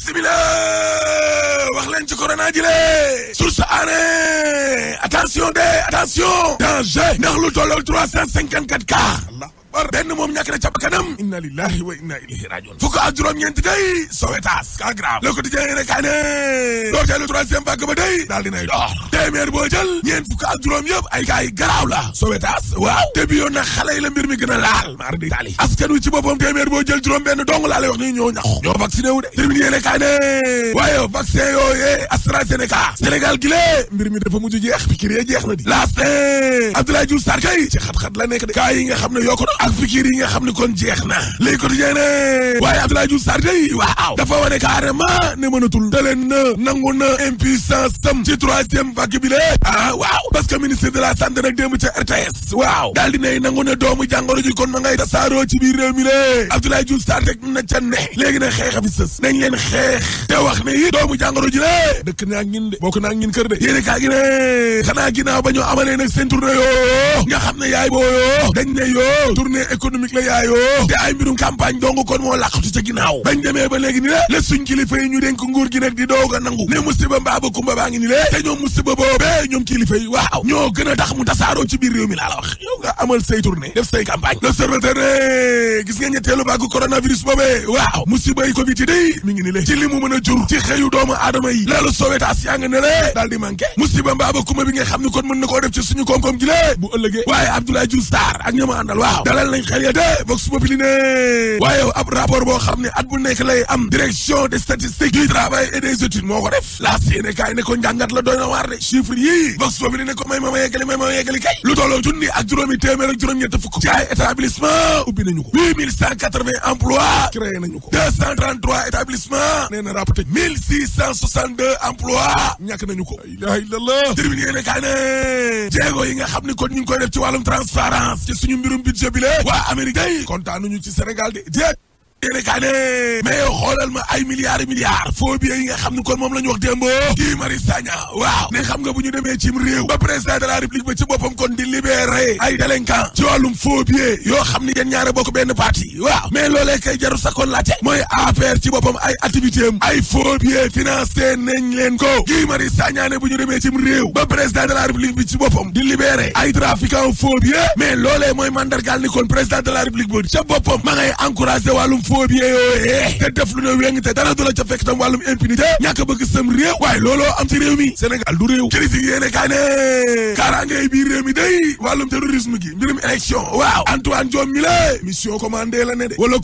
bismillah wax leen ci corona ji le source aané attention danger ndax lu tollool 354 cas benn moom ñàkk na ca bakkanam inna lillahi wa inna ilayhi rajiun fukk ak juróom-ñeent day Sowétas cas grave Le Quotidien ne kay ne doorteelu troisième vague ba day daal dinay door téeméer boo jël ñeent fukk ak juróom yëpp ay cas yi garaaw la Sowétas waaw te bi yoon nag xale yi la mbir mi gën a laal maar di taali askan wi ci boppam téeméer boo jël juróom benn dong laa lay wax ni ñoo ñax ñoo vacciné wu de terminé ne kay ne waaye vaccin yooyee AstraZeneca Sénégal gi lée mbir mi dafa mujj jeex pikir yee jeex na di laas Abdoulaye Diouf Sarr kay ci xat-xat la nekk de cas yi nga xam ne yokku ak fikir yi nga xam ne kon jeex na léegi ko tijee ne waaye Abdoulaye Diouf Sarr day waaw dafa wane carrément ne mënatul te leen na nangu na impuissance sam ci troisième vague bi lee waaw parce que ministre de la santé nag démb ca RTS waaw daal di ne nangu ne doomu jàngoro ji kon ma ngay tasaaroo ci biir réew mi lee Abdoulaye Diouf Sarr teg na ca ne léegi na xeex a fi sës nañ leen xeex te wax ne yi doomu jàngoro ji lee dëkk naa ngin de bokk naa ngin kër de yéene kaa gi ne xanaa ginnaaw ba ñoo amalee nag seen tournée yoo nga xam ne yaay boo yoo dañ ne yoo tournée économique la yaayoo te ay mbirum campagne dong kon moo làqatu ca ginnaaw bañ demee ba léegi ni la suñ kilifa yi ñu dénk nguur gi nag di doog a nangu ne musiba mbaa ba kumba baa ngi ni te ñoom musiba boobee ñoom kilifa yi waaw ñoo gën a tax mu tasaaroo ci biir réew mi laa la wax yow nga amal say tournée def say campagne l'observateur ne gis nga ñetteelu vague coronavirus boobee waaw musiba yi Covid yi day mi ngi ni ci li mu mën a jur ci xëyu doomu aadama yi loolu Sowétas yaa nga ne le daal di manqué musiba mbaa ba kumba bi nga xam ne kon mën na koo def ci suñu koom-koom gi lée bu ëllëgee waaye Abdoulaye Diouf Sarr ak ñama àndal waaw dalal nañ xel ya de Vox Populi ne waaye ab rapport boo xam ne at bu nekk lay am direction des statistiques du travail et des études moo ko def la yéene kaay ne ko njàngat la doy na waar de chiffre yii Vox Populi ne ko may ma yeggali kay lu tolloo junni ak juróomi téeméer ak juróom-ñett fukk ci ay établissement ubbi nañu ko 8180 emplois créé nañu ko 233 établissements nee na rapporté 1662 emplois ñàkk nañu ko la ilaha illallah terminé yéene kaay ne jéego yi nga xam ne kon ñu ngi koy def ci wàllum transparence ci suñu mbirum budget bi le waa Amérique day kontaanuñu ci Sénégal de déet yéene kaa ne mais yow xoolal ma ay milliards faux billets yi nga xam ne kon moom la ñu wax démbo Guy Marius Sagna waaw ne xam nga bu ñu demee cim réew ba président de la république ba ci boppam kon di libérer ay délinquants ci wàllum faux billets yoo xam ne yéen ñaare bokk benn parti waaw mais loolee kay jaru sa kon laajte mooy APR ci boppam ay activité am ay faux billets financé nañ leen ko Guy Marius Sagna ne bu ñu demee cim réew ba président de la république bi ci boppam di libérer ay trafiquants faux billets mais loolee mooy mandargaal ni kon président de la république ba ca boppam ma ngay encouragé wàllum faux billets yooyu te def lu ne wéng te dara du la ca fekk tam wàllum impunité ñàkk a bëgg sam réew waaye looloo am ci réew mi Sénégal du réew critique yéene kaa ne kaaraange biir réew mi day wàllum terrorisme gi mbirum élection waaw Antoine Diome mi la mission commandé la ne de wala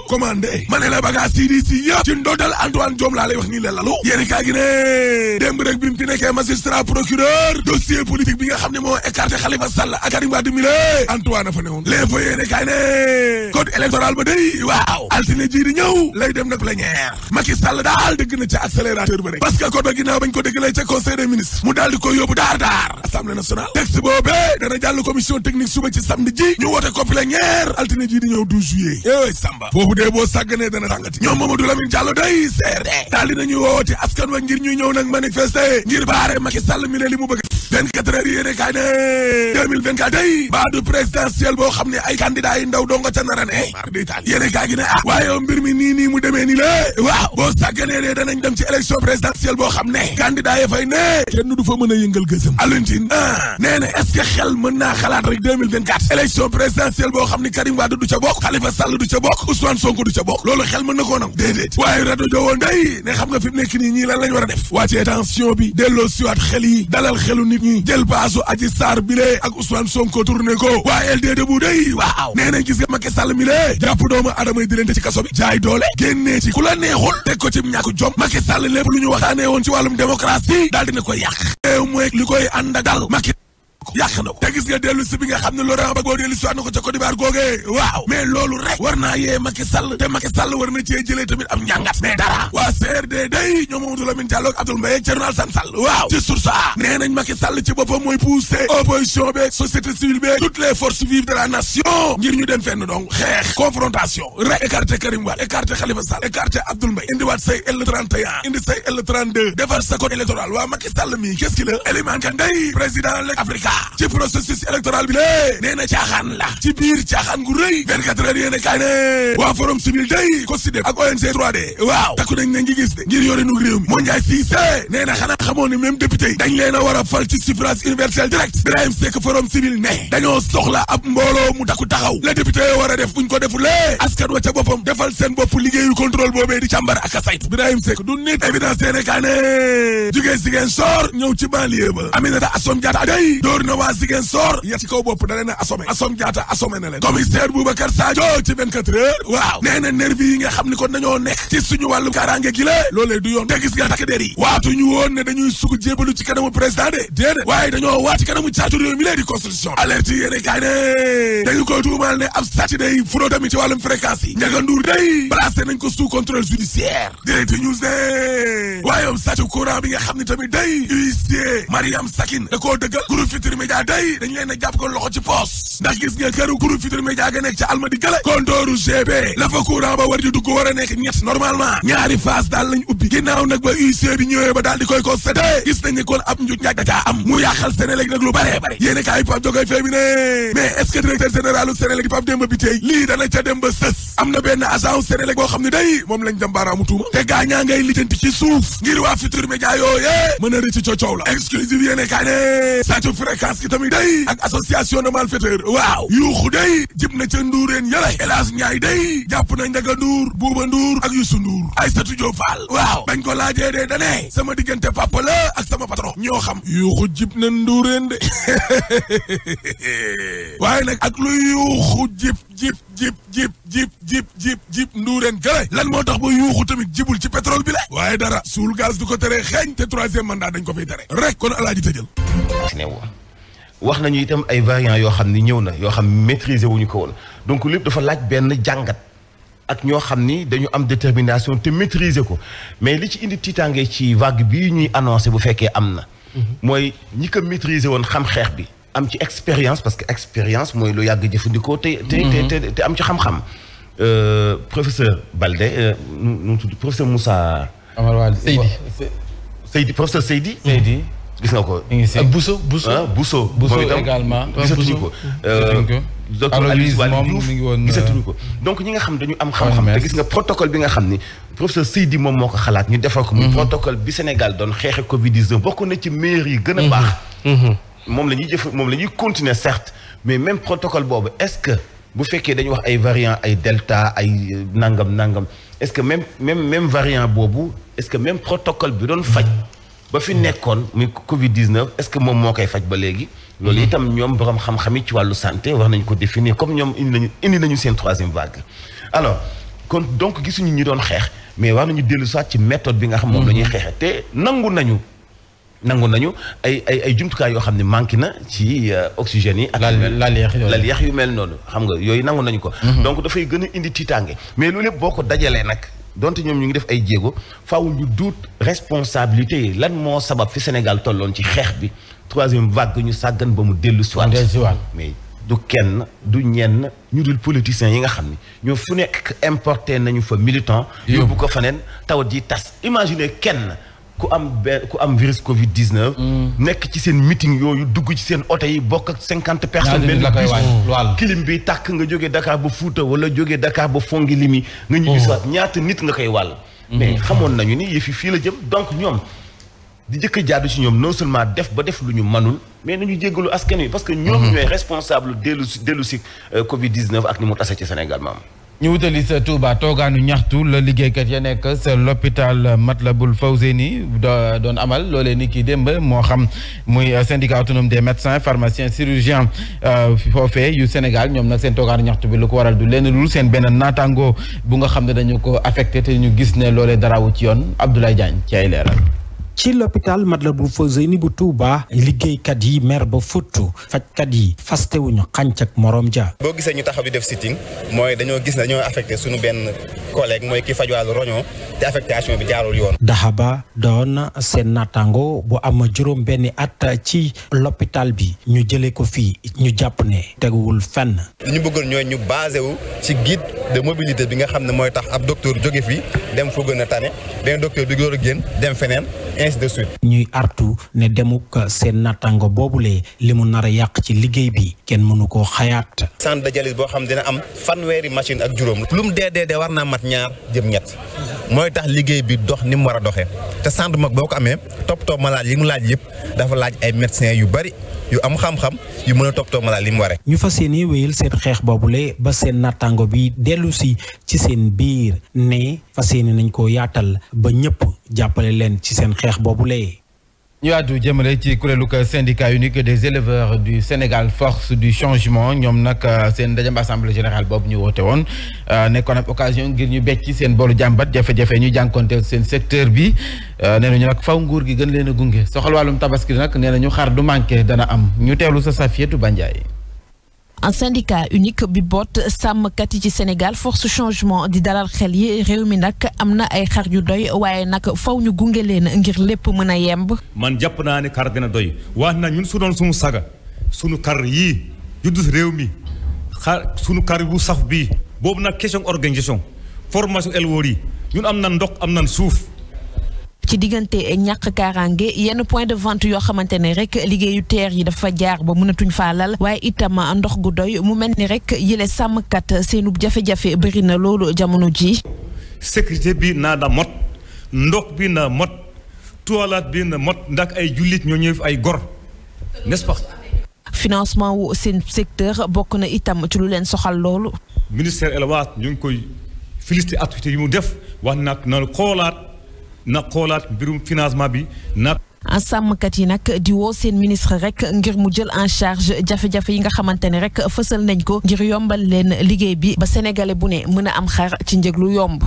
commandé ma ne la bagage CDC yëpp ci ndodal Antoine Diome laa lay wax nii la lalu yéene kaa gi ne démb rek bi mu fi nekkee magistrat procureur dossier politique bi nga xam ne moo écarté Khalifa Sall ak Karim Wade mi la Antoine fa ne woon les fa yéene kaa ne code électoral ba day waaw altine ji di ñëw lay dem nag plénière Macky Sall daal dëgg na ca accélérateur ba rek parce que code ba ginnaaw bañ ko déggalee ca conseil des ministres mu daal di ko yóbbu daar assemblée nationale texte boobee dana jàll commission technique suba ci samedi ji ñu woote ko plénière altine ji di ñëw 12 juillet éy Samba foofu dee boo sàgganee dana tàngati ñoom Mamadou Lamine Diallo day CRD daal dinañu woote askan wa ngir ñuy ñëw nag manifester ngir baare Macky Sall mi ne li mu bëgg 24 heures yéene kaay ne 2024 day baadu présidentiel boo xam ne ay candidat yi ndaw doo nga ca nar a ne mar di taal yéene kaay gi ne waaye mbir mi nii mu demee ni la waaw boo sàgganee ne danañ dem ci élection présidentielle boo xam ne candidat yi fay ne kenn du fa mën a yëngal gësëm Alioune nee na est-ce que xel mën naa xalaat rek 2024 élection présidentielle boo xam ne Karim Wade du ca bokk Khalifa Sall du ca bokk Ousmane Sonko du ca bokk loolu xel mën na koo nangu déedéet waaye rajo jowoon day ne xam nga fi mu nekk nii ñii lan lañ war a def wàccee tension bi delloo siwaat xel yi dalal xelu nit ñi jël paasu Adji Sarr bi lee ak Ousmane Sonko tourné ko waaye LD Debout day waaw nee nañ gis nga Macky Sall mi lee jàpp doomu adama yi di leen te ci kaso bi jaay doole génnee ci ku la neexul teg ko ci ñàkk jom Macky Sall lépp lu ñu waxtaanee woon ci wàllum démocratie daal dina koy yàq mooy li koy ànd ak dal Macky yàq na ko te gis nga dellu si bi nga xam ne Laurent Gbagbo dellu si waat na ko ca Côte d'Ivoire googee waaw mais loolu rek war naa yee Macky Sall te Macky Sall war na cee jëlee tamit am njàngat mais dara waa CRD day ñoom Mamadou Lamine Diallo ak Abdoul Mbaye ak Thierno Alassane Sall waaw ci source a nee nañ Macky Sall ci boppam mooy pousser opposition beeg société civile beeg toutes les forces vives de la nation ngir ñu dem fenn donc xeex confrontation rek écarté Karim Wade écarté Khalifa Sall écarté Abdoul Mbaye indiwaat say L31 indi say L32 defar sa code électoral waa Macky Sall mi qu'est-ce qu'il a Elimane Kane day président l'Afrique cas ci processus électoral bi lée nee na caaxaan la ci biir caaxaan gu rëy 24 heures yéene kaay ne waa forum civil day COSYDEP ak ONG 3D waaw takku nañ ne ngi gis de ngir yore nu réew mi moo Ndiaye Cissé nee na xanaa xamoon ne même député yi dañ leen a war a fal ci suffrage universel direct Birahim Seck forum civil ne dañoo soxla ab mbooloo mu takku taxaw la député yi war a def buñ ko defulee askan wa ca boppam defal seen bopp liggéeyu contrôle boobee di càmbar ak a saytu Birahim Seck du nit évidence yéene kaay ne jugee Ziguinchor ñëw ci banlieue ba Aminata Assome Diatta day door na waa Ziguinchor ya ci kaw bopp da leen a assommé Assome Diatta assommé na leen commissaire Boubacar Sadio ci 24 heures waaw nee na nervi yi nga xam ni kon dañoo nekk ci suñu wàllu kaaraange gi la loolee du yoon te gis nga takk der yi waatu ñu woon ne dañuy sug jébalu ci kanamu président de déedéet waaye dañoo waat ci kanamu caatu réew mi lee di constitution alerte yéene kaay ne dañu koy tuumal ne ab sàcc day fraude tamit ci wàllum fréquence yi Ndiaga Ndour day placé nañ ko sous contrôle judiciaire direct news ne waaye am sàcc courant bi nga xam ne tamit day huissier Mariam Sakine da koo dëggal groupe Futurs Médias day dañ leen a jàpp ko loxo ci poos ndax gis nga këru groupe Futurs Médias ga nekk ca Almadi gële kontooru GB la fa courant ba war di dugg war a nekk ñett normalement ñaari phase daal lañ ubbi ginnaaw nag ba huissier bi ñëwee ba daal di koy constaté gis nañ ne kon ab njuuj njaaj da caa am mu yàqal Senelec nag lu bare bare yéene kaay Pape Jogoy Faye bi ne mais est-ce que directeur général u Senelec di Pape Demba Bitèye lii dana ca dem ba sës am na benn agent Senelec boo xam ne day moom lañ dem baaraamu tuuma te gaañaa ngay lijjanti ci suuf ngir waa Futurs Médias yooyee mën a rëcc coow la exclusive yéene kaay ne sàccu fréquence ki tamit day ak association de malfaiteurs waaw yuuxu day jib na ca Ndoureen yële El Hadj Ndiaye day jàpp na Ndiaga Ndour Bouba Ndour ak Youssou Ndour Aïssatou Diop Fall waaw bañ ko laajee de dane sama diggante papa la ak sama patron ñoo xam yuuxu jib na Ndoureen de waaye nag ak lu yuuxu jib Ndoureen gële lan moo tax ba yuuxu tamit jibul ci pétrole bi la waaye dara suul gaz du ko tere xeeñ te troisième mandat dañ ko fiy tere rek kon alaaji tëjël wax nañu itam ay variants yoo xam ni ñëw na yoo xam maîtriser wuñu ko woon donc lépp dafa laaj benn jàngat ak ñoo xam ni dañu am détermination te maîtriser ko mais li ci indi tiitaange ci vague bii ñuy annoncé bu fekkee am na mooy ñi ko maîtriser woon xam xeex bi am ci expérience parce que expérience mooy lu yàgg jëfandikoo te am ci xam-xam professeur Baldé nu tudd professeur Moussa Amar Wade Seydi professeur Seydi gis nga ko ak Bousso moom itam également gisatuñu ko docteur Aliou Wade Diouf gisatuñu ko donc ñi nga xam dañu am xam-xam te gis nga protocole bi nga xam ni professeur Seydi moom moo ko xalaat ñu defal ko muy protocole bi Sénégal doon xeexe Covid-19 bokk na ci meilleurs yi gën a baax moom la ñuy continuer certes mais même protocole boobu est-ce que bu fekkee dañu wax ay variant ay delta ay nangam est-ce que même variant boobu est-ce que même protocole bi doon faj ba fi nekkoon muy Covid-19 est-ce que moom moo koy faj ba léegi. loolu itam ñoom borom xam-xam yi ci wàllu santé war nañu ko définir comme ñoom indi nañu seen troisième vague. alors kon donc gisuñu ñi doon xeex mais war nañu dellu soit ci méthode bi nga xam moom la ñuy xeexee te nangu nañu ay jumtukaay yoo xam ne manqué na ci oxygène yi. ak lal-yeex yu mel noonu xam nga yooyu nangu nañu ko. donc dafay gën a indi tiitaange mais loolu yëpp boo ko dajalee nag. donte ñoom ñu ngi def ay jéego faaw ñu duut responsabilité yi lan moo sabab fi Sénégal tolloon ci xeex bi troisième vague ñu sàggan ba mu dellu si waat mais du kenn du ñenn ñu dul politiciens yi nga xam ni ñoo fu nekk importé nañu fa militant yóbbu ko faneen tawat ji tas imaginez kenn ku am virus Covid-19 nekk ci seen meeting yooyu dugg ci seen oto yi bokk ak 50 personnes benn bus kilim bi tàkk nga jógee Dakar ba Fouta wala jógee Dakar ba Fongolimbi nga ñibbi si waat ñaata nit nga koy wàll mais xamoon nañu ni yëfi fii la jëm donc ñoom di jëkk jaadu ci ñoom non seulement def lu ñu manul mais nañu jéggalu askan wi parce que ñoom ñooy responsable dellu si Covid-19 ak ni mu tase ci Sénégal maam ñu wutali sa Touba toogaanu ñaxtu la liggéeykat ya nekk sa l'hôpital Matlaboul Fawzeyni doon amal loolee ni ki démb moo xam muy syndicat autonome des médecins pharmaciens chirurgiens foofee yu Sénégal ñoom nag seen toogaanu ñaxtu bi lu ko waral du lenn lul seen benn naataango bu nga xam ne dañu ko affecté te ñu gis ne loolee darawu ci yoon Abdoulaye Diagne ci ay leeral. ci l'hôpital Matlaboul Fawzeyni bu Touba liggéeykat yi mer ba futtu fajkat yi fastewuñu xànc ak morom ja boo gisee ñu taxaw di def sitting mooy dañoo gis ne dañoo affecté suñu benn collègue mooy ki faj wàllu roñoo te affectation bi jaarul yoon. Daxaba doon seen naataango bu am juróom benni at ci l'hôpital bi ñu jëlee ko fii ñu jàpp ne teguwul fenn. li ñu bëggoon ñooy ñu basé wu ci guide de mobilité bi nga xam ne mooy tax ab docteur jóge fii dem fu gën a tane benn docteur bi door a génn dem feneen ainsi de suite. ñuy artu ne demuk seen nattango boobule li mu nar a yàq ci liggéey bi kenn mënu koo xayaat. centre de dialyse boo xam dina am fanweeri machine ak juróom lu mu dee war naa mat ñaar jëm ñett mooy tax liggéey bi dox ni mu war a doxee te centre mag boo ko amee toppatoo malade yi mu laaj yëpp dafa laaj ay médecins yu bari yu am xam-xam yu mën a toppatoo malade li mu waree. ñu fas yéene wéyal seen xeex boobule ba seen nattango bi dellu si ci seen biir ne fas yéene nañ koo yaatal ba ñëpp jàppale leen ci seen xeex boobule. ñu àddu jëmale ci kuréelu syndicat unique des éleveurs du Sénégal force du changement ñoom nag seen ndajam assemblée générale boobu ñu woote woon nekkoon ab occasion ngir ñu becc seen boolu jàmbat jafe-jafe ñu jànkonteel seen secteur bi nee nañu nag faw nguur gi gën leen a gunge soxal wàllum tabaski nag nee nañu xar du manqué dana am ñu teewlu sa Safietou Bandiaye. un syndicat unique bi boot sàmmkat yi ci Sénégal force changement di dalal xel yi réew mi nag am na ay xar yu doy waaye nag faw ñu gunge leen ngir lépp mën a yemb. man jàpp naa ne xar dina doy wax na ñun su doon suñu saga suñu xar yii juddu réew mi xar suñu xar bu saf bii boobu nag question organisation formation éleveurs yi ñun am na ndox am na suuf. ci diggante ñàkk kaaraange yenn point de vente yoo xamante ne rek liggéeyu teer yi dafa jaar ba mënatuñ faa lal waaye itam ndox gu doy mu mel ni rek yile sàmmkat seenub jafe-jafe bëri na loolu jamono ji. sécurité bi naa da mot ndox bi na mot toilette bi na mot ndax ay jullit ñoo ñëw ay gor n'est-ce pas. financement wu seen secteur bokk na itam ci lu leen soxal loolu. ministère élevage ñu ngi koy félicité activité yi mu def wax nag na xoolaat mbirum financement bi na. sàmmkat yi nag di woo seen ministre rek ngir mu jël en charge jafe-jafe yi nga xamante ne rek fësal nañ ko ngir yombal leen liggéey bi ba sénégalais bu ne mën a am xar ci njëg lu yomb.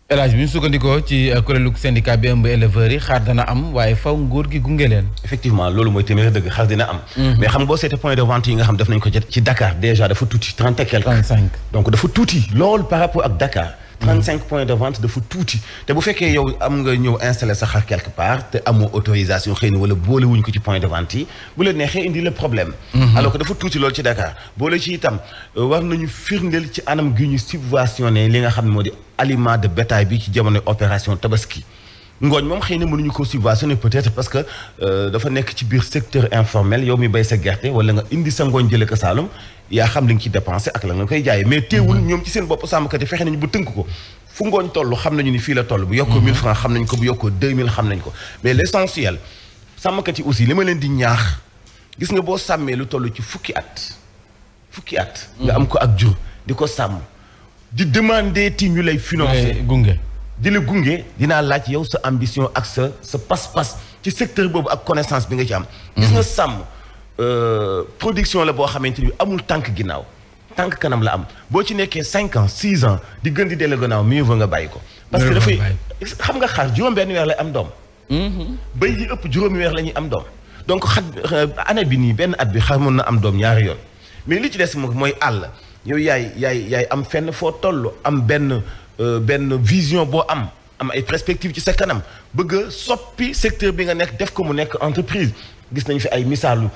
El Hadj bi ñu sukkandikoo ci kuréelu syndicat bi ëmb éleveurs yi xar dana am waaye faw nguur gi gunge leen. effectivement loolu mooy téeméer dëgg xar dina am. mais xam nga boo seetee point de vente yi nga xam def nañ ko ci Dakar déjà dafa tuuti 30 et quelque. 35 donc dafa tuuti loolu par rapport ak Dakar. 35 points de vente dafa tuuti te bu fekkee yow am nga ñëw installer sa xar quelque part te amoo autorisation xëy na wala boole wuñ ko ci point de vente yi bu la neexee indi le problème. alors que dafa tuuti loolu ci Dakar boole ci itam war nañu firndeel ci anam gi ñu subventionné li nga xam ne moo di aliment de bétail bi ci jamono opération tabaski. ngooñ moom xëy na mënuñu ko subventionné peut-être parce que dafa nekk ci biir secteur informel yow mi bay sa gerte wala nga indi sa ngooñ jëlee ko Saalum yaa xam li nga ci dépensé ak la nga koy jaayee mais teewul ñoom ci seen bopp sàmmkat yi fexe nañu bu tënk ko fu ngooñ toll xam nañu ni fii la toll bu yokkoo 1000 francs xam nañ ko bu yokkoo 2000 xam nañ ko mais l'essentiel sàmmkat yi aussi li ma leen di ñaax gis nga boo sàmmee lu toll ci fukki at nga am ko ak jur di ko sàmm di demander ti ñu lay financer gunge di la gunge dinaa laaj yow sa ambition ak sa pas-pas ci secteur boobu ak connaissance bi nga ci am gis nga sàmm production la boo xamante ni amul tànk ginnaaw tànk kanam la am boo ci nekkee 5 ans 6 ans di gën di dellu gannaaw mieux vaut nga bàyyi ko parce que dafay xam nga xar juróom-benn weer lay am doom béy yi ëpp juróomi weer la ñuy am doom donc année bi nii benn at bi xar mën na am doom ñaari yoon mais li ci des mooy àll yow yaay am fenn foo toll am benn vision boo am ay perspectives ci sa kanam bëgg a soppi secteur bi nga nekk def ko mu nekk entreprise gis nañu fi ay misaalu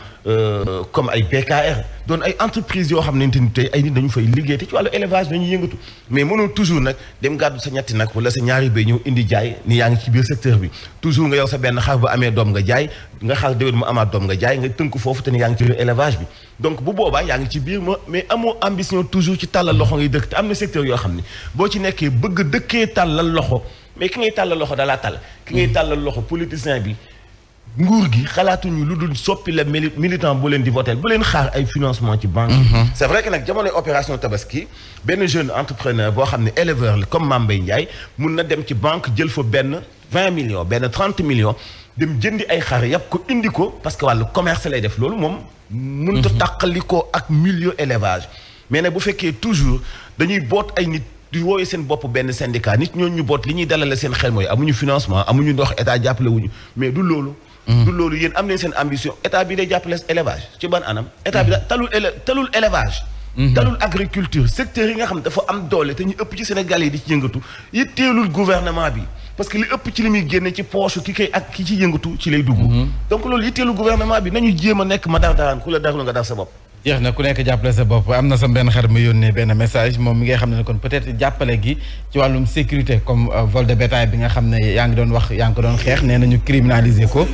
comme ay BKR doon ay entreprise yoo xam ne tey ay nit dañu fay liggéey te ci wàllu élevage dañuy yëngatu mais mënoo toujours nag dem gàddu sa ñetti nag wala sa ñaari bay ñëw indi jaay ni yaa ngi ci biir secteur bi toujours nga yow sa benn xar ba amee doom nga jaay nga xar déwén mu amaat doom nga jaay nga tënk foofu te ni yaa ngi ci biir élevage bi donc bu boobaa yaa ngi ci biir mais amoo ambition toujours ci tàllal loxo ngay dëkk te am na secteur yoo xam ne boo ci nekkee bëgg dëkkee tàllal loxo mais ki ngay tàllal loxo dalaa tàll ki ngay tàllal loxo politicien bi nguur gi xalaatuñu lu dul soppi la militant bu leen di voter bu leen xaar ay financement ci banque c'est vrai que nag jamonoy opération tabaski benn jeune entrepreneur boo xam ne éleveur la comme Mame Mbaye Ndiaye mun na dem ci banque jël fa benn 20 millions benn 30 millions dem jëndi ay xar yàpp ko indi ko parce que wàllu commerce lay def loolu moom mënut a tàqalikoo ak milieu élevage mais nag bu fekkee toujours dañuy boot ay nit di wooyu seen bopp benn syndicat nit ñooñu ñu boot li ñuy dalale seen xel mooy amuñu financement amuñu ndox état jàppale wuñu mais du loolu yéen am nañ seen ambition état bi day jàppale élevage ci ban anam état bi talul élevage talul agriculture secteur yi nga xam dafa am doole te ñu ëpp ci Sénégal yi di ci yëngatu yitteelul gouvernement bi parce que li ëpp ci li muy génne ci poche ki ci yëngatu ci lay dugg donc loolu yitteelul gouvernement bi nañu jéem a nekk ma dar daraan ku la darlu nga dar sa bopp jeex na ku nekk jàppale sa bopp am na sa benn xarit mu yónnee benn message moom mi ngay xam ne kon peut-être jàppale gi ci wàllum sécurité comme vol de bétail bi nga xam ne yaa ngi doon wax yaa ngi ko doon xeex nee na ñu criminaliser ko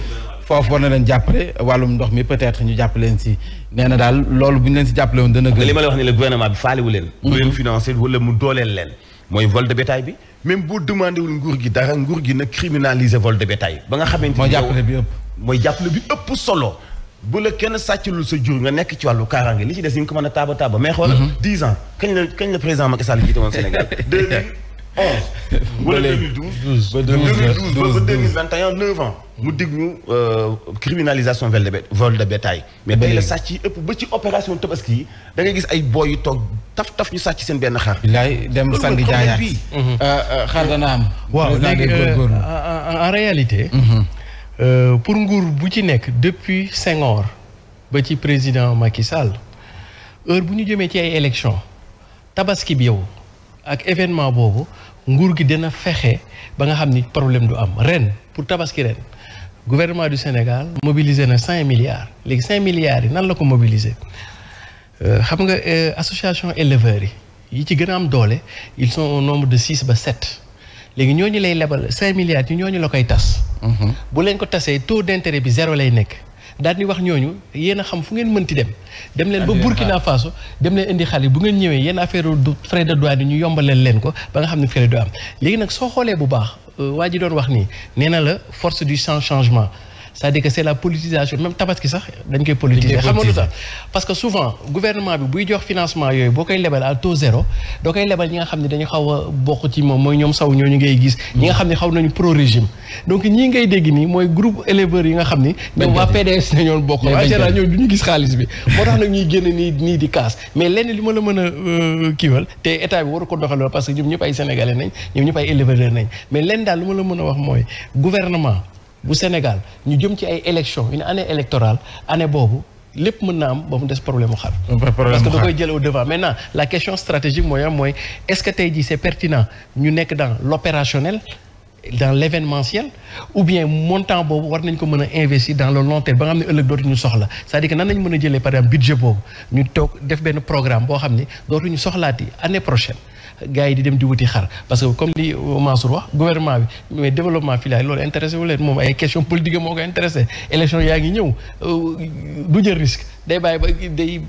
foofu war na leen jàppale wàllum ndox mi peut-être ñu jàppale leen si nee na daal loolu bu ñu leen si jàppale woon dana gën. li ma la wax ni le gouvernement bi faalewu leen. du leen financer wala mu dooleel leen. mooy vol de bétail bi même boo demandé wul nguur gi dara nguur gi na criminaliser vol de bétail ba nga xamante ni mooy jàppale bi ëpp. mooy jàppale bi ëpp solo. bu la kenn sàccalul sa jur nga nekk ci wàllu kaaraange li ci des yi nga ko mën a taaba mais xoolal 10 ans kañ la président Macky Sall jiite woon Sénégal 2011 wala 2012 ba 2021 9 ans mu dig ñu criminalisation vol de bétail mais tey la sàcc yi ëpp ba ci opération tabaski yi da ngay gis ay booy yu toog taf ñu sàcc seen benn xar bilaay dem sangi jaayaat xar dana am waaw léegi en réalité pour nguur bu ci nekk depuis Senghor ba ci président Macky Sall heure bu ñu jëmee ci ay élection tabaski bi yow ak événement boobu nguur gi dina fexe ba nga xam ni problème du am ren pour tabaski ren gouvernement du Sénégal mobilisé na 5 milliards léegi 5 milliards yi nan la ko mobiliser xam nga association éleveurs yi ci gën a am doole ils sont au nombre de 6 ba 7 léegi ñooñu lay lebal 5 milliards yi ñooñu la koy tas. bu leen ko tasee taux d'intérêt bi 0 lay nekk daal di wax ñooñu yéen a xam fu ngeen mënti dem leen ba Burkina Faso dem leen indi xaalis bu ngeen ñëwee yenn affaire frais de douane yi ñu yombalal leen ko ba nga xam ne frais du am léegi nag soo xoolee bu baax waa ji doon wax nii nee na la force du changement c'est-à-dire que c'est la politisation même tabaski sax dañ koy politiser xam nga lu tax parce que souvent gouvernement bi buy jox financement yooyu boo koy lebal à taux zéro doo koy lebal ñi nga xam ne dañu xaw a bokk ci moom mooy ñoom saw ñooñu ngay gis ñi nga xam ne xaw nañu pro régime donc ñii ngay dégg nii mooy groupe éleveurs yi nga xam ni ñoom waa PDS na ñoon bokk en général ñoom du ñu gis xaalis bi moo tax nag ñuy génn nii di kaas mais lenn li ma la mën a kiiwal te état bi waru ko doxal parce que ñoom ñëpp ay sénégalais nañ ñoom ñëpp ay éleveurs nañ mais lenn daal lu ma la mën a wax mooy gouvernement bu Sénégal ñu jëm ci ay élections une année électorale année boobu lépp mën na am ba mu des problème mu xar parce que da koy jël au devant maintenant la question stratégique mooy est-ce que tey jii c'est pertinent ñu nekk dans l'opérationnel dans l'événementiel ou bien montant boobu war nañ ko mën a investir dans le long terme ba nga xam ne ëllëg dootuñu soxla c'est-à-dire que nan nañ mën a jëlee par exemple budget boobu ñu toog def benn programme boo xam ne dootuñu soxlaati année prochaine gars yi di dem di wuti xar parce que comme li Mansour wax gouvernement bi mais développement filial loolu intéressé wu leen moom ay question politique moo ko intéressé élection yaa ngi ñëw du jël risque day bàyyi ba day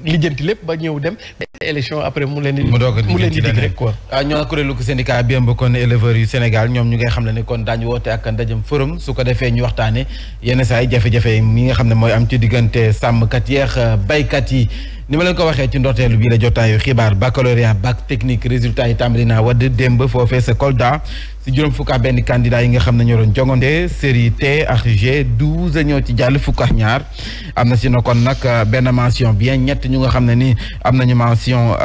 lijjanti lépp ba ñëw dem élection après mu leen di dig rek quoi ñoo kuréelu ko syndicat bi ëmb kon éleveurs yu Sénégal ñoom ñu ngay xam ne kon daañu woote ak ndajam forum su ko defee ñu waxtaane yenn saa yi jafe-jafe mi nga xam ne mooy am ci diggante sàmmkat yeex baykat yi ni ma leen ko waxee ci ndorteelu bii la jotaayu xibaar baccalauréat bac technique résultat yi tàmbali naa wadd démb foofee sa Kolda si juróom fukk ak benn candidat yi nga xam ne ñoo doon jongante série T ak G 12 ñoo ci jàll fukk ak ñaar am na si na kon nag benn mention bien ñett ñu nga xam ne ni am nañu mention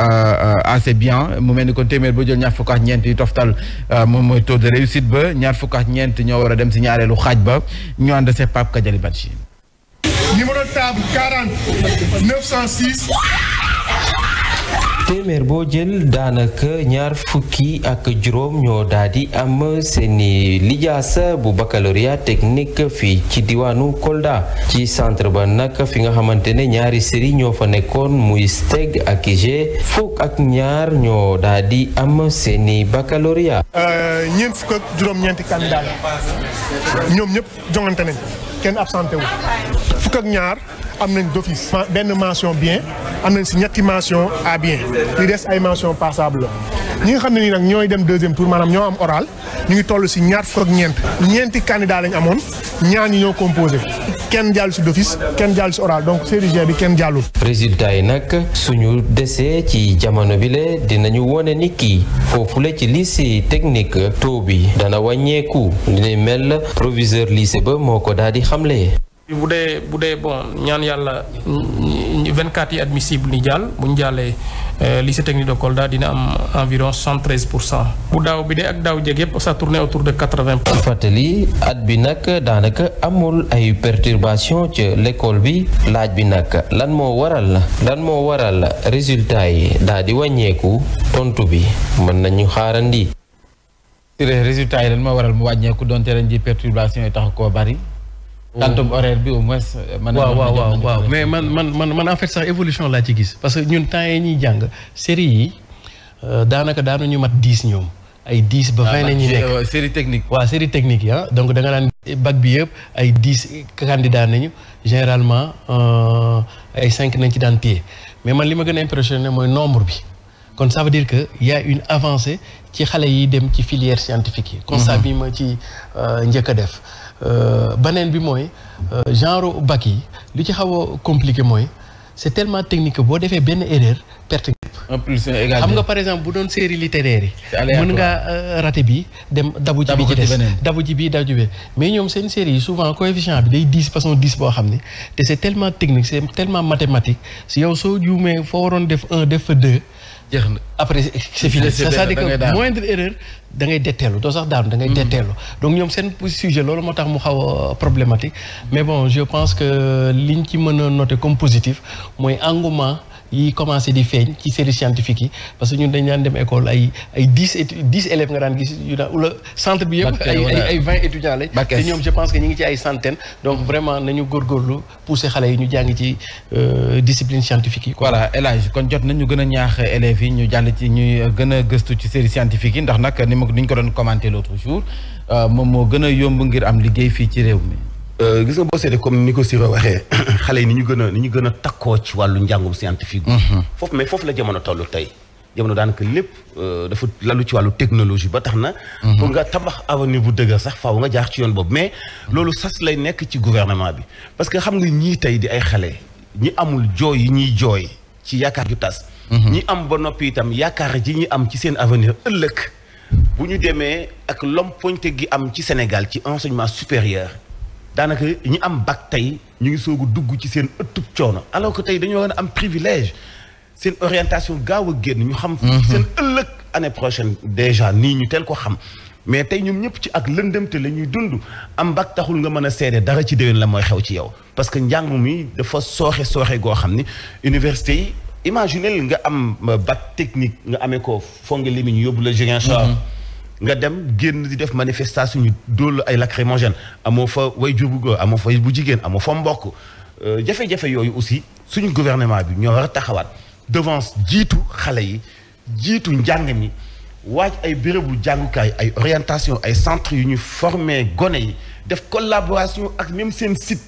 assez bien mu mel ni kon téeméer ba jël ñaar fukk ak ñeent yi toftal moom mooy taux de réussite ba ñaar fukk ak ñeent ñoo war a dem si ñaareelu xaaj ba ñu ànd see Pape Kadiali Badji. Numéro de table 40 906. téeméer boo jël daanaka ñaar fukki ak juróom ñoo daal di am seeni lijaasa bu baccalauréat technique fii ci diwaanu Kolda ci centre ba nag fi nga xamante ne ñaari série ñoo fa nekkoon muy STEG ak G fukk ak ñaar ñoo daal di am seeni baccalauréat. ñeent fukk ak juróom-ñeenti candidat ñoom ñëpp jongante nañ kenn absenté wu fukk ak ñaar am nañ d'office benn mention bien am nañ si ñetti mention à bien li des ay mention passable la ñi nga xam ne nii nag ñooy dem deuxième tour maanaam ñoo am oral ñu ngi toll si ñaar fukk ak ñeenti candidat lañ amoon ñaar ñi ñoo composé kenn jàllu si d'office kenn jàllu si oral donc série G bi kenn jàllul. résultat yi nag suñu desee ci jamono bi le dinañu wone ni kii foofule ci lycée technique taux bi dana wàññeeku li mel proviseur lycée ba moo ko daal di xamle. bu dee bon ñaan yàlla 24 yi admissible ni jàll bu ñu jàllee lycée technique de Kolda dina am environ 73%. bu daaw bi de ak daaw jeg yëpp ça tourne autour de 80%. ci fàttali at bi nag daanaka amul ay perturbation ci l'école bi laaj bi nag lan moo waral résultat yi daal di wàññeeku tontu bi mën nañu xaarandi. résultat yi lan moo waral mu wàññeeku donte ren ji perturbation yi tax koo bari. quantum horaire bi au moins. waaw mais man en fait sax évolution laa ci gis parce que ñun temps yi ñuy jàng série yi daanaka daanuñu mat 10 ñoom ay 10 ba 20 nañu nekk série technique. waaw série technique yi donc da nga daan bac bi yëpp ay 10 candidats nañu généralement ay 5 nañ ci daan téye mais man li ma gën a impressionné mooy nombre bi kon ça veut dire que y a une avancée ci xale yi dem ci filière scientifique yi. constat bi ma ci njëkk a def. beneen bi mooy genre bac yi li ci xaw a compliqué mooy c'est tellement technique que boo defee benn erreur perte en plus égal xam nga par exemple bu doon série littéraire yi mën ngaa raté bi dem dabu ci bi ci des dabu ci bii dabu ci bi mais ñoom seen série yi souvent coefficient bi day 10 façon 10 boo xam ne te c'est tellement technique c'est tellement mathématique si yow soo juumee foo waroon def 1 def fa 2 jeex na après c'est fini c'est-à-dire que moindre erreur da ngay detteelu doo sax daanu da ngay detteelu donc ñoom seen sujet loolu moo tax mu xaw a problématique mais bon je pense que liñ ci mën a noter comme positif mooy engouement yi commencé di feeñ ci série scientifique yi parce que ñun dañ daan dem école ay 10 élèves nga daan gis yu daan wala centre bi yëpp ay 20 étudiants lañ te ñoom je pense que ñu ngi ci ay centaines donc vraiment nañu góorgóorlu pousser xale yi ñu jàng ci discipline scientifique yi voilà El Hadj kon jot nañu gën a ñaax élèves yi ñu jàll ci ñuy gën a gëstu ci série scientifique yi ndax nag ni ñu ko doon commenté l'autre jour moom moo gën a yomb ngir am liggéey fii ci réew mi. gis nga boo seetee comme ni ko Siro waxee xale yi ni ñu gën a takkoo ci wàllu njàngum scientifique bi foofu la jamono toll tey jamono daanaka lépp dafa lalu ci wàllu technologie ba tax na pour nga tabax avenir bu dëgër sax faaw nga jaar ci yoon boobu mais loolu sas lay nekk ci gouvernement bi parce que xam nga ñii tey di ay xale ñi amul jooy yi ñuy jooy ci yaakaar ju tas ñi am ba noppi itam yaakaar ji ñi am ci seen avenir ëllëg bu ñu demee ak lompoñte gi am ci Sénégal ci enseignement supérieur daanaka ñi am bac tey ñu ngi soog a dugg ci seen ëttub coono alors que tey dañoo war a am privilège seen orientation gaaw a génn ñu xam seen ëllëg année prochaine déjà nii ñu teel ko xam mais tey ñoom ñëpp ci ak lëndëmte la ñuy dund am bac taxul nga mën a seede dara ci déwén la mooy xew ci yow parce que njàng mi dafa sooxe goo xam ni université yi imaginez nga am bac technique nga amee ko fonge limi ñu yóbbu la Ziguinchor nga dem génn di def manifestation ñu dóol ay lacrymogène amoo fa way jur bu góor amoo fa bu jigéen amoo fa mbokk jafe-jafe yooyu aussi suñu gouvernement bi ñoo war a taxawaat devance jiitu xale yi jiitu njàng mi waaj ay bérébu jàngukaay ay orientation ay centre yu ñu formé gone yi def collaboration ak même seen site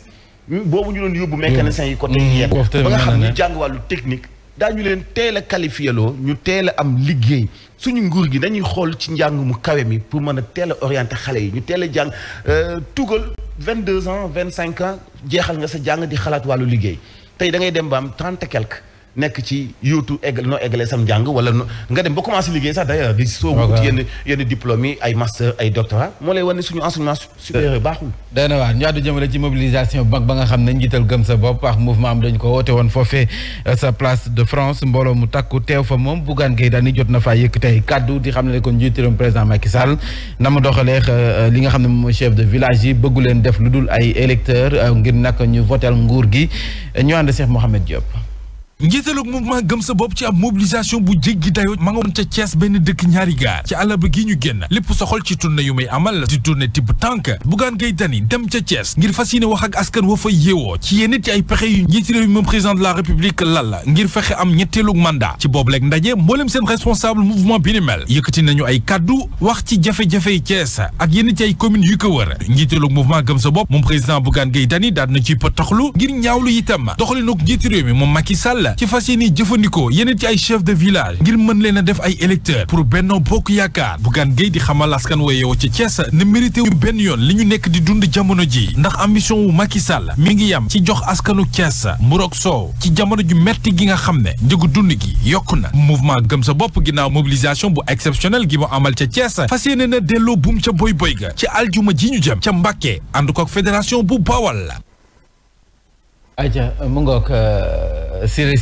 boobu ñu doon yóbbu mécaniciens yi côté yeen ba nga xam ñu jàng wàllu technique daañu leen teel a qualifié loo ñu teel a am liggéey suñu nguur gi dañuy xool ci njàng mu kawe mi pour mën a teel a orienté xale yi ñu teel a jàng tugal 22 ans 25 ans jeexal nga sa jàng di xalaat wàllu liggéey tey da ngay dem ba am 30 et quelque nekk ci yóotu noo eggalee sam njàng wala nga dem ba commencé liggéey sax d'ailleurs di soogu ut yenn diplôme yi ay master ay doctorat moo lay wan ne suñu enseignement supérieur baaxul dana waar ñu àddu jëmale ci mobilisation bu mag ba nga xam ne njiital gëm sa bopp ak mouvement am dañu ko woote woon foofee sa place de France mbooloo mu takku teew fa moom Bougane Gueye Dany jot na faa yëkkati ay kaddu di xam ne kon njiitalam président Macky Sall na mu doxalee li nga xam ne moom mooy chef de village yi bëggu leen def lu dul ay électeurs ngir nag ñu votel nguur gi ñu ànd Cheikh Mohamed Diop. njiitalug mouvement gëm sa bopp ci ab mobilisation bu jéggi dayoo ma nga woon ca Thiès benn dëkk ñaari gaar ci àllaba gi ñu génn lépp soxol ci tournée yu may amal di tournée tibb tànk Bougane Gueye Dany dem ca Thiès ngir fas yéene wax ak askan wa fa yeewoo ci yenn ci ay pexe yu njiiti réew mi moom président de la république lal ngir fexe am ñetteelug mandat ci boobu leeg ndaje mboolem seen responsable mouvement bi ni mel yëkkati nañu ay kaddu wax ci jafe-jafe yi Thiès ak yenn ci ay communes yu ko wër njiitalug mouvement gëm sa bopp moom président Bougane Gueye Dany daal na ci pëtaxlu ngir ñaawlu itam doxalinug njiiti réew mi moom Macky Sall ci fas yéene jëfandikoo yeneen ci ay chef de village ngir mën leen a def ay électeurs pour Benno Bokk Yaakaar Bougane Gueye di xamal askan wa yeewoo ci Thiès ne mérité wu benn yoon li ñu nekk di dund jamono ji ndax ambition wu Macky Sall mi ngi yam ci jox askanu Thiès mburoog soow ci jamono ju metti gi nga xam ne njëgu dund gi yokku na mouvement gëm sa bopp ginnaaw mobilisation bu exceptionnel gi mu amal ca Thiès fas yéene na delloo buum ca boy boy ga ci aljuma ji ñu jëm ca Mbàkke ànd ko ak fédération bu Bawal la aja mu ngoog Siré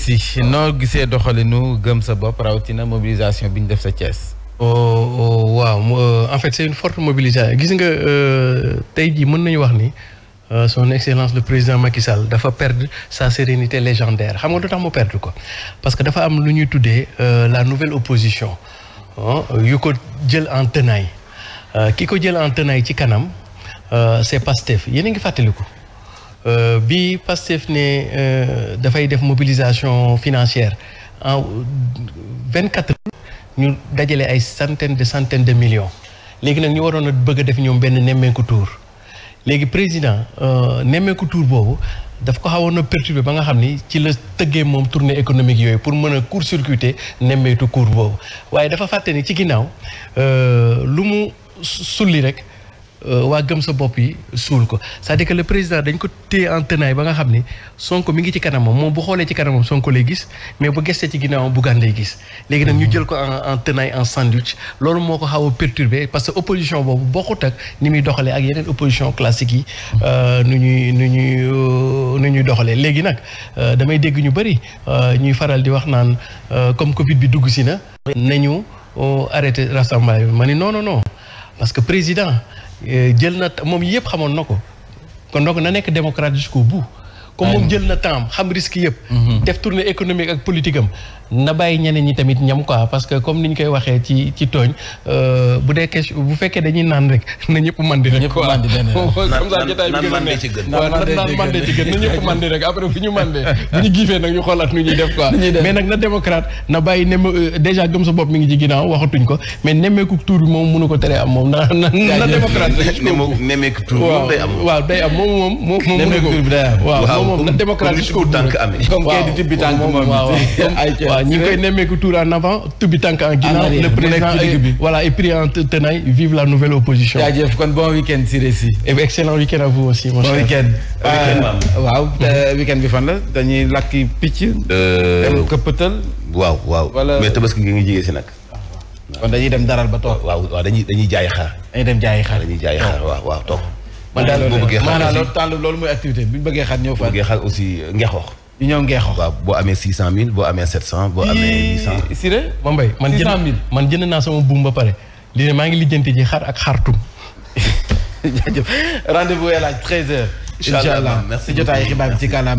noo gisee doxalinu gëm sa bopp rawatina mobilisation bi ñu def sa Thiès. waaw en fait c'est une forte mobilisation gis nga tey jii mën nañu wax ni son excellence le président Macky Sall dafa perdre sa sérénité légendaire xam nga lu tax mu perdre ko parce que dafa am lu ñuy tuddee la nouvelle opposition yu ko jël en tenaille ki ko jël en tenaille ci kanam c'est Pastef yéen a ngi fàttaliku. bi Pastef ne dafay def mobilisation financière en 24 heures ñu dajale ay centaines de millions léegi nag ñu waroon a bëgg a def ñoom benn nemmeeku tour léegi président nemmeeku tour boobu daf ko xawoon a perturbé ba nga xam ni ci la tëggee moom tournée économique yooyu pour mën a court-circuiter nemmeeku cour boobu waaye dafa fàtte ni ci ginnaaw lu mu sulli rek waa gëm sa bopp yi suul ko c'est-à-dire que le président dañ ko téye en tenaille ba nga xam ni Sonko mi ngi ci kanamam moom bu xoolee ci kanamam Sonko lay gis mais bu gestee ci ginnaawam Bougane lay gis léegi nag ñu jël ko en tenaille en sandwich loolu moo ko xaw a perturbé parce que opposition boobu bokkut ak ni muy doxalee ak yeneen opposition classique yi nu ñuy doxalee léegi nag damay dégg ñu bëri ñuy faral di wax naan comme Covid bi dugg si na nañu arrêté rassemblement bi ma ni non parce que président jël na moom yëpp xamoon na ko kon donc na nekk démocrate jusqu'au bout comme moom jël na temps xam risque yëpp def tournée économique ak politique am na bàyyi ñeneen ñi tamit ñam quoi parce que comme ni ñu koy waxee ci tooñ bu dee question bu fekkee dañuy naan rek na ñëpp mandi rek quoi comme ça jotaay bi naan mandé ci gën na ñëpp mandi rek après bu ñu mandee bu ñu giifee nag ñu xoolaat nu ñuy def quoi mais nag na démocrate na bàyyi déjà gëm sa bopp mi ngi ci ginnaaw waxatuñ ko mais nemmeeku tour bi moom mënu ko teree am moom na démocrate rek nemmeeku tour moom day am waaw day am moom nemmeeku tour bi day am waaw moom na démocrate jusqu'au bout comme kay di tibbi tànk moom waaw ñi ngi koy nemmeeku tour en avant tubbi tànk en ginnaaw le président voilà est pris en tenaille vive la nouvelle opposition. jaajëf kon bon week-end Siré Sy. et excellent week-end à vous aussi mon cher. bon week-end. waaw week-end bi fan la dañuy lakki picc. dem këppatal. waaw mais tabaski gi ngi jigee si nag. kon dañuy dem daral ba toog. waaw dañuy jaay xaar. dañuy dem jaayi xaar. dañuy jaay xaar waaw toog. man daal loolu mooy activité bi ñu bëggee xaar ñëw fa. bëggee xaar aussi ngexoox. ñu ñëw ngeexoo. waaw boo amee 600000 boo amee 700 boo amee 800. Siré Mbaye man jënd naa sama buum ba pare li ne maa ngi lijjanti ji xar ak xartum. jaajëf rendez-vous à 13h. incha allah merci jotaay xibaar bi ci kàllaama